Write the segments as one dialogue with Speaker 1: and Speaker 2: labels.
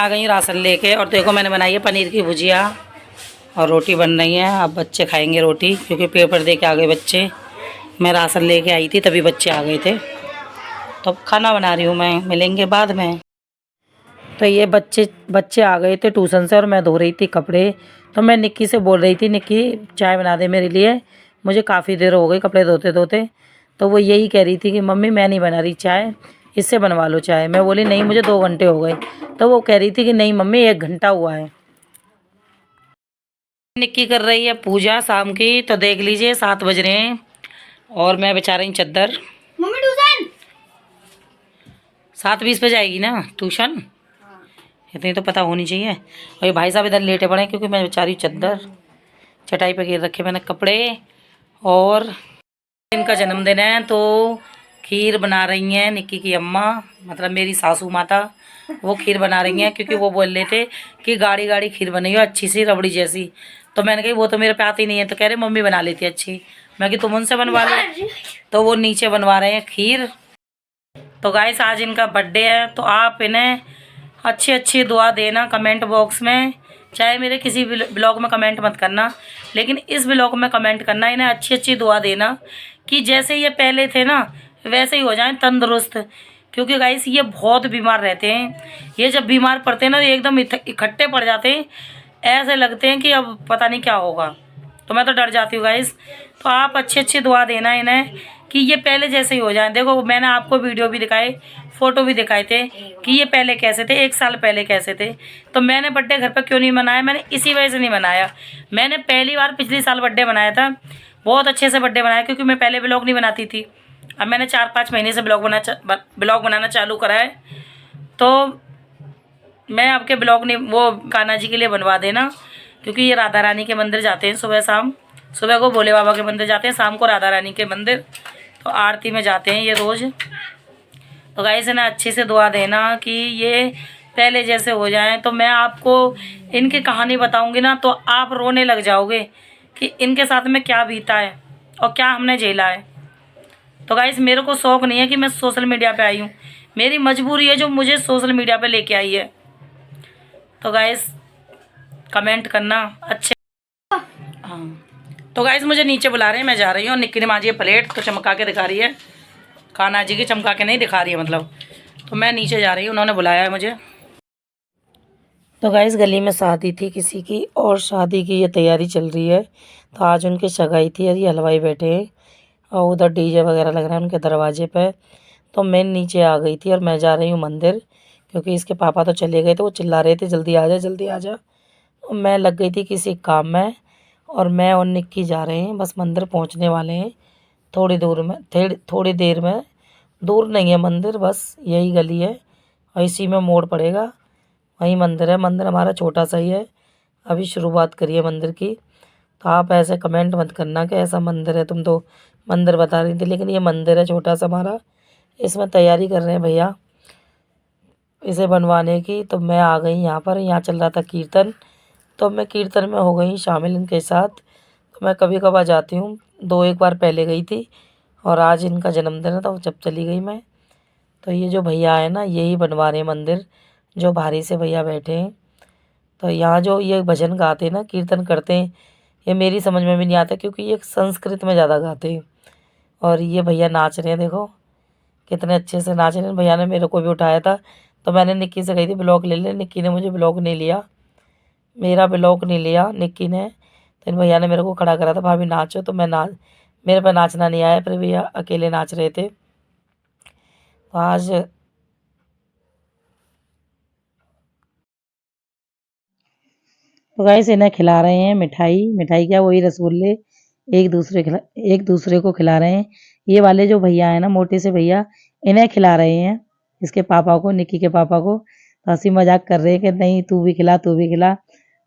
Speaker 1: आ गई राशन लेके और देखो मैंने बनाई है पनीर की भुजिया और रोटी बन रही है। अब बच्चे खाएंगे रोटी क्योंकि पेपर दे के आ गए बच्चे। मैं राशन लेके आई थी तभी बच्चे आ गए थे, तो अब खाना बना रही हूँ मैं, मिलेंगे बाद में। तो ये बच्चे आ गए थे ट्यूशन से और मैं धो रही थी कपड़े। तो मैं निक्की से बोल रही थी, निक्की चाय बना दे मेरे लिए, मुझे काफ़ी देर हो गई कपड़े धोते धोते। तो वो यही कह रही थी कि मम्मी मैं नहीं बना रही चाय, इससे बनवा लो चाय। मैं बोली नहीं मुझे 2 घंटे हो गए। तो वो कह रही थी कि नहीं मम्मी 1 घंटा हुआ है। निक्की कर रही है पूजा शाम की, तो देख लीजिए 7 बज रहे हैं और मैं बिछा रही चादर।
Speaker 2: मम्मी ट्यूशन
Speaker 1: 7:20 पे जाएगी ना ट्यूशन, इतनी तो पता होनी चाहिए। और ये भाई साहब इधर लेटे पड़े क्योंकि मैं बेचारी चादर चटाई पे गिर रखे मैंने कपड़े। और इनका जन्मदिन है तो खीर बना रही हैं निक्की की अम्मा, मतलब मेरी सासू माता। वो खीर बना रही हैं क्योंकि वो बोल रहे थे कि गाढ़ी गाढ़ी खीर बनी हो अच्छी सी रबड़ी जैसी। तो मैंने कही वो तो मेरे पे आती नहीं है। तो कह रहे मम्मी बना लेती है अच्छी। मैं कि तुम उनसे बनवा लो। तो वो नीचे बनवा रहे हैं खीर। तो गाइस आज इनका बर्थडे है, तो आप इन्हें अच्छी अच्छी दुआ देना कमेंट बॉक्स में। चाहे मेरे किसी ब्लॉग में कमेंट मत करना, लेकिन इस ब्लॉग में कमेंट करना, इन्हें अच्छी अच्छी दुआ देना कि जैसे ये पहले थे ना वैसे ही हो जाएं तंदुरुस्त। क्योंकि गाइस ये बहुत बीमार रहते हैं। ये जब बीमार पड़ते हैं ना तो एकदम इकट्ठे पड़ जाते हैं, ऐसे लगते हैं कि अब पता नहीं क्या होगा। तो मैं तो डर जाती हूँ गाइस। तो आप अच्छी अच्छी दुआ देना इन्हें कि ये पहले जैसे ही हो जाएं। देखो मैंने आपको वीडियो भी दिखाए, फ़ोटो भी दिखाए थे कि ये पहले कैसे थे, 1 साल पहले कैसे थे। तो मैंने बर्थडे घर पर क्यों नहीं मनाया, मैंने इसी वजह से नहीं मनाया। मैंने पहली बार पिछले साल बर्थडे मनाया था, बहुत अच्छे से बर्थडे मनाया क्योंकि मैं पहले ब्लॉग नहीं बनाती थी। अब मैंने 4-5 महीने से ब्लॉग बनाना चालू करा है। तो मैं आपके ब्लॉग नहीं वो कान्हा जी के लिए बनवा देना, क्योंकि ये राधा रानी के मंदिर जाते हैं सुबह शाम। सुबह को भोले बाबा के मंदिर जाते हैं, शाम को राधा रानी के मंदिर। तो आरती में जाते हैं ये रोज़। तो गाइस ना अच्छे से दुआ देना कि ये पहले जैसे हो जाएं। तो मैं आपको इनकी कहानी बताऊंगी ना तो आप रोने लग जाओगे कि इनके साथ में क्या बीता है और क्या हमने झेला है। तो गाइस मेरे को शौक़ नहीं है कि मैं सोशल मीडिया पे आई हूँ, मेरी मजबूरी है जो मुझे सोशल मीडिया पे लेके आई है। तो गाइस कमेंट करना अच्छे। हाँ तो गाइस मुझे नीचे बुला रहे हैं, मैं जा रही हूँ। निक्की ने माजी ये प्लेट तो चमका के दिखा रही है, कान्हा जी की चमका के नहीं दिखा रही है मतलब। तो मैं नीचे जा रही हूँ, उन्होंने बुलाया है मुझे। तो गाइस गली में शादी थी किसी की और शादी की ये तैयारी चल रही है। तो आज उनकी सगाई थी और ये हलवाई बैठे हैं और उधर डीजे वगैरह लग रहा है उनके दरवाजे पे। तो मैं नीचे आ गई थी और मैं जा रही हूँ मंदिर, क्योंकि इसके पापा तो चले गए थे, वो चिल्ला रहे थे जल्दी आ जा जल्दी आ जा। तो मैं लग गई थी किसी काम में और मैं और निक्की जा रहे हैं, बस मंदिर पहुँचने वाले हैं थोड़ी दूर में, थोड़ी देर में। दूर नहीं है मंदिर, बस यही गली है और इसी में मोड़ पड़ेगा, वहीं मंदिर है। मंदिर हमारा छोटा सा ही है, अभी शुरुआत करी है मंदिर की। तो आप ऐसे कमेंट मत करना कि ऐसा मंदिर है, तुम तो मंदिर बता रही थी, लेकिन ये मंदिर है छोटा सा हमारा। इसमें तैयारी कर रहे हैं भैया इसे बनवाने की। तो मैं आ गई यहाँ पर, यहाँ चल रहा था कीर्तन, तो मैं कीर्तन में हो गई शामिल इनके साथ। तो मैं कभी कभार जाती हूँ, 2-1 बार पहले गई थी और आज इनका जन्मदिन है तो जब चली गई मैं। तो ये जो भैया है ना यही बनवा रहे हैं मंदिर, जो भारी से भैया बैठे हैं। तो यहाँ जो ये भजन गाते हैं ना, कीर्तन करते हैं, ये मेरी समझ में भी नहीं आता क्योंकि ये संस्कृत में ज़्यादा गाते हैं। और ये भैया नाच रहे हैं, देखो कितने अच्छे से नाच रहे हैं। भैया ने मेरे को भी उठाया था, तो मैंने निक्की से कही थी ब्लॉग ले ले, निक्की ने मुझे ब्लॉग नहीं लिया, मेरा ब्लॉग नहीं लिया निक्की ने। तो इन भैया ने मेरे को खड़ा करा था, भाभी नाचो। तो मैं मेरे पर नाचना नहीं आया, फिर भैया अकेले नाच रहे थे। तो आज तो गाइस इन्हें खिला रहे हैं मिठाई। मिठाई क्या, वही रसगुल्ले एक दूसरे को खिला रहे हैं। ये वाले जो भैया है ना मोटे से भैया, इन्हें खिला रहे हैं, इसके पापा को, निक्की के पापा को। तो हंसी मजाक कर रहे हैं कि नहीं तू भी खिला तू भी खिला।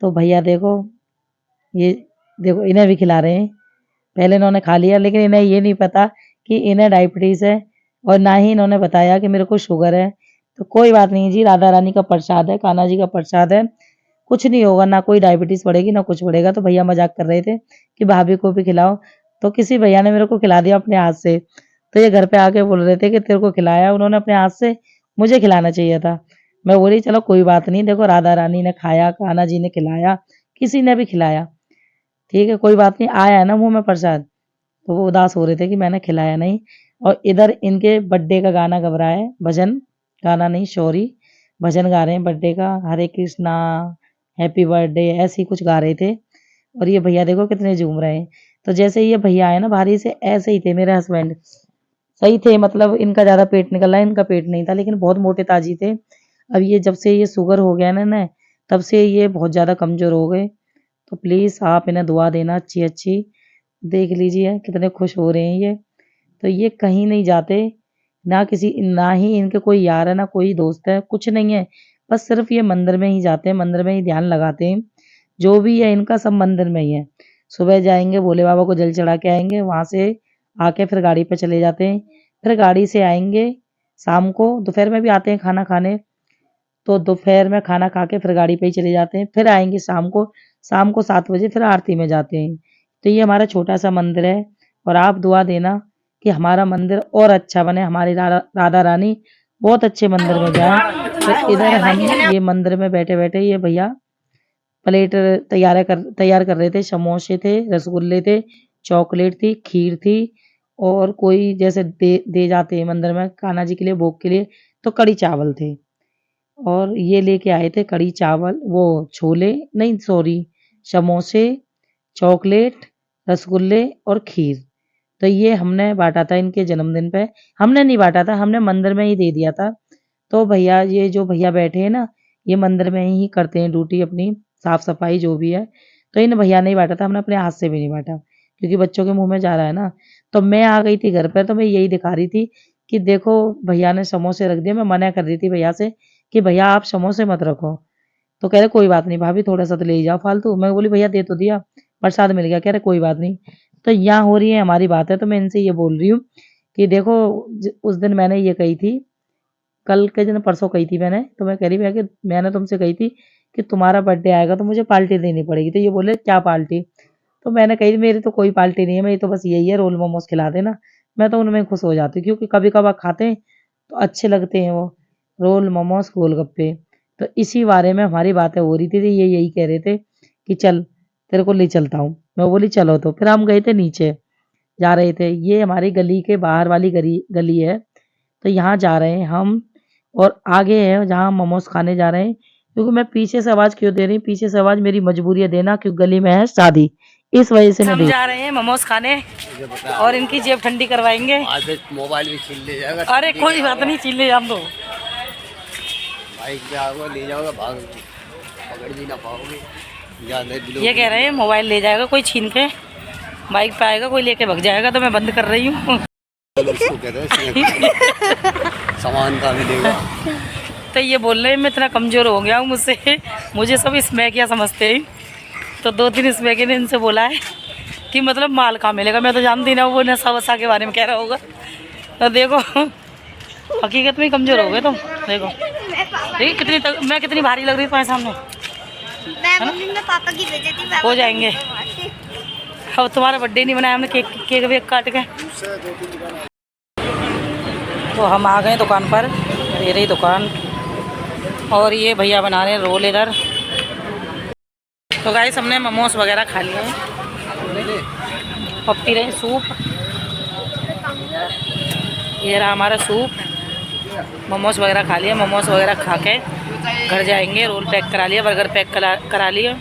Speaker 1: तो भैया देखो ये देखो इन्हें भी खिला रहे हैं। पहले इन्होंने खा लिया, लेकिन इन्हें ये नहीं पता कि इन्हें डायबिटीज़ है और ना ही इन्होंने बताया कि मेरे को शुगर है। तो कोई बात नहीं जी, राधा रानी का प्रसाद है, कान्हा जी का प्रसाद है, कुछ नहीं होगा, ना कोई डायबिटीज़ बढ़ेगी ना कुछ बढ़ेगा। तो भैया मजाक कर रहे थे कि भाभी को भी खिलाओ। तो किसी भैया ने मेरे को खिला दिया अपने हाथ से। तो ये घर पे आके बोल रहे थे कि तेरे को खिलाया उन्होंने अपने हाथ से, मुझे खिलाना चाहिए था। मैं बोली चलो कोई बात नहीं, देखो राधा रानी ने खाया, कान्हा जी ने खिलाया, किसी ने भी खिलाया, ठीक है कोई बात नहीं, आया है ना मुँह में प्रसाद। तो वो उदास हो रहे थे कि मैंने खिलाया नहीं। और इधर इनके बर्थडे का गाना गा रहा है, भजन, गाना नहीं सॉरी, भजन गा रहे हैं बर्थडे का, हरे कृष्णा, हैप्पी बर्थडे ऐसे ही कुछ गा रहे थे। और ये भैया देखो कितने झूम रहे हैं। तो जैसे ये भैया आए ना बाहरी से, ऐसे ही थे मेरे हस्बैंड, सही थे, मतलब इनका ज़्यादा पेट निकल रहा है, इनका पेट नहीं था, लेकिन बहुत मोटे ताजी थे। अब ये जब से ये शुगर हो गया ना तब से ये बहुत ज़्यादा कमज़ोर हो गए। तो प्लीज़ आप इन्हें दुआ देना अच्छी-अच्छी। देख लीजिए कितने खुश हो रहे हैं ये। तो ये कहीं नहीं जाते, ना ही इनके कोई यार है, ना कोई दोस्त है, कुछ नहीं है। बस सिर्फ़ ये मंदिर में ही जाते हैं, मंदिर में ही ध्यान लगाते हैं। जो भी है इनका सब मंदिर में ही है। सुबह जाएँगे भोले बाबा को जल चढ़ा के आएँगे, वहाँ से आके फिर गाड़ी पे चले जाते हैं। फिर गाड़ी से आएँगे शाम को, दोपहर में भी आते हैं खाना खाने। तो दोपहर में खाना खा के फिर गाड़ी पे ही चले जाते हैं। फिर आएँगे शाम को 7 बजे फिर आरती में जाते हैं। तो ये हमारा छोटा-सा मंदिर है और आप दुआ देना कि हमारा मंदिर और अच्छा बने, हमारी राधा रानी बहुत अच्छे मंदिर में जाएँ। तो इधर हम ये मंदिर में बैठे-बैठे ये भैया प्लेट तैयार कर रहे थे, समोसे थे, रसगुल्ले थे, चॉकलेट थी, खीर थी और कोई जैसे दे जाते हैं मंदिर में कान्हा जी के लिए भोग के लिए, तो कढ़ी चावल थे। और ये लेके आए थे कढ़ी चावल, वो छोले नहीं सॉरी समोसे, चॉकलेट, रसगुल्ले और खीर। तो ये हमने बाँटा था इनके जन्मदिन पे। हमने नहीं बाँटा था, हमने मंदिर में ही दे दिया था। तो भैया ये जो भैया बैठे हैं ना, ये मंदिर में ही करते हैं ड्यूटी अपनी, साफ-सफाई जो भी है। तो इन भैया ने ही बाँटा था, हमने अपने हाथ से भी नहीं बाँटा, क्योंकि बच्चों के मुँह में जा रहा है ना। तो मैं आ गई थी घर पे, तो मैं यही दिखा रही थी कि देखो भैया ने समोसे रख दिए। मैं मना कर रही थी भैया से कि भैया आप समोसे मत रखो। तो कह रहे कोई बात नहीं भाभी, थोड़ा-सा तो ले ही जाओ फालतू। मैं बोली भैया दे तो दिया, प्रसाद मिल गया। कह रहे कोई बात नहीं। तो यहाँ हो रही है हमारी बात है, तो मैं इनसे ये बोल रही हूँ कि देखो उस दिन मैंने ये कही थी, कल के दिन परसों कही थी मैंने, तो मैं कह रही भैया कि मैंने तुमसे कही थी कि तुम्हारा बर्थडे आएगा तो मुझे पार्टी देनी पड़ेगी। तो ये बोले क्या पार्टी? तो मैंने कही मेरी तो कोई पार्टी नहीं है, मेरी तो बस यही है रोल मोमोज खिला देना। मैं तो उनमें खुश हो जाती हूँ, क्योंकि कभी-कभार खाते हैं तो अच्छे लगते हैं वो, रोल मोमोज, गोलगप्पे। तो इसी बारे में हमारी बातें हो रही थी, तो ये यही कह रहे थे कि चल तेरे को ले चलता हूँ। मैं बोली चलो, तो फिर हम गए थे नीचे, जा रहे थे। ये हमारी गली के बाहर वाली गली गली है, तो यहाँ जा रहे हैं हम। और आगे है जहाँ हम मोमोज खाने जा रहे हैं, क्योंकि मैं पीछे से आवाज़ क्यों दे रही हूँ, पीछे से आवाज़ मेरी मजबूरी है देना, क्योंकि गली में है शादी, इस वजह से मैं हम जा रहे हैं मोमोज खाने और इनकी जेब ठंडी करवाएंगे।
Speaker 2: मोबाइल भी छीन ले जाएगा।
Speaker 1: अरे कोई बात नहीं, छीन ले, हम तो
Speaker 2: बाइक पे आओगे ले जाओगे, भाग पकड़ भी ना पाओगे।
Speaker 1: ये कह रहे हैं मोबाइल ले जाएगा कोई छीन के, बाइक पे आएगा कोई लेके भग जाएगा, तो मैं बंद कर रही हूँ।
Speaker 2: सामान का मिलेगा।
Speaker 1: तो ये बोल रहे हैं मैं इतना कमज़ोर हो गया हूँ, मुझे सब स्मैकिया समझते हैं। तो 2-3 स्मैकिया ने इनसे बोला है कि मतलब माल कहाँ मिलेगा। मैं तो जानती ना, वो नशा वशा के बारे में कह रहा होगा। तो देखो हकीकत में कमज़ोर हो गए तुम। देखो मैं कितनी भारी लग रही हूँ तुम्हारे सामने।
Speaker 3: मैं पापा की बेइज्जती
Speaker 1: हो जाएंगे। अब तुम्हारा बर्थडे नहीं बनाया हमने, केक वेक काट के। तो हम आ गए दुकान पर, ये रही दुकान, और ये भैया बना रहे हैं रोल इधर। तो गाइस हमने मोमोज वगैरह खा लिए हैं, अब पी रहे हैं सूप। ये रहा हमारा सूप। मोमोज वगैरह खा लिए, मोमोज वगैरह खा के घर जाएंगे। रोल पैक करा लिया, बर्गर पैक करा लिया।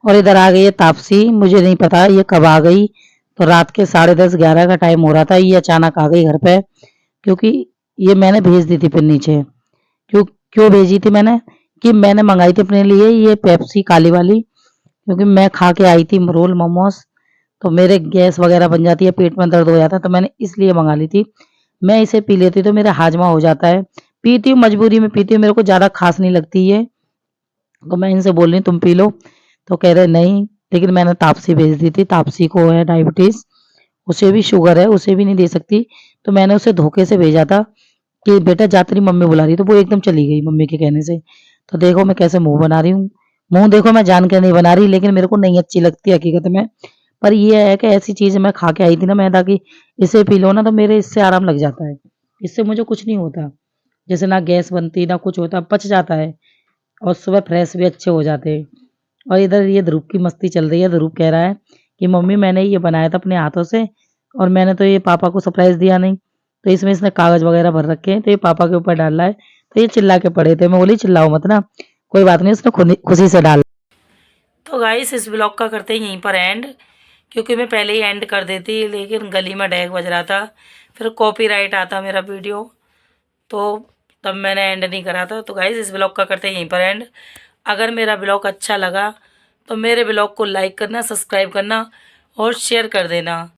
Speaker 1: और इधर आ गई है तापसी, मुझे नहीं पता ये कब आ गई। तो रात के 10:30-11 का टाइम हो रहा था, ये अचानक आ गई घर पे, क्योंकि ये मैंने भेज दी थी फिर नीचे। क्यों भेजी थी मैंने, कि मैंने मंगाई थी अपने लिए ये पेप्सी काली वाली, क्योंकि मैं खा के आई थी रोल मोमोज, तो मेरे गैस वगैरह बन जाती है, पेट में दर्द हो जाता है, तो मैंने इसलिए मंगा ली थी। मैं इसे पी लेती तो मेरा हाजमा हो जाता है, पीती हूँ मजबूरी में पीती हूँ, मेरे को ज़्यादा खास नहीं लगती है। तो मैं इनसे बोल रही तुम पी लो, तो कह रहे नहीं, लेकिन मैंने तापसी भेज दी थी। तापसी को है डायबिटीज़, उसे भी शुगर है, उसे भी नहीं दे सकती। तो मैंने उसे धोखे से भेजा था कि बेटा जा तेरी मम्मी बुला रही, तो वो एकदम चली गई मम्मी के कहने से। तो देखो मैं कैसे मुंह बना रही हूँ। मुंह देखो मैं जान के नहीं बना रही, लेकिन मेरे को नहीं अच्छी लगती हकीकत में। पर ये है कि ऐसी चीज़ मैं खा के आई थी ना मैदा की, इसे पी लो ना तो मेरे इससे आराम लग जाता है। इससे मुझे कुछ नहीं होता। जैसे ना गैस बनती ना कुछ होता, पच जाता है और सुबह फ्रेश भी अच्छे हो जाते हैं। और इधर ये ध्रुव की मस्ती चल रही है। ध्रुव कह रहा है कि मम्मी मैंने ये बनाया था अपने हाथों से और मैंने तो ये पापा को सरप्राइज़ दिया नहीं। तो इसमें इसने कागज़ वगैरह भर रखे हैं, तो ये पापा के ऊपर डाल रहा है। तो ये चिल्ला के पड़े थे। मैं बोली चिल्लाओ मत ना, कोई बात नहीं, उसने खुशी से डाला। तो गाइस इस ब्लॉग का करते हैं यहीं पर एंड, क्योंकि मैं पहले ही एंड कर देती लेकिन गली में डैग बज रहा था, फिर कॉपीराइट आता मेरा वीडियो, तो तब मैंने एंड नहीं करा था। तो गाइस इस ब्लॉग का करते हैं यहीं पर एंड। अगर मेरा ब्लॉग अच्छा लगा तो मेरे ब्लॉग को लाइक करना, सब्सक्राइब करना और शेयर कर देना।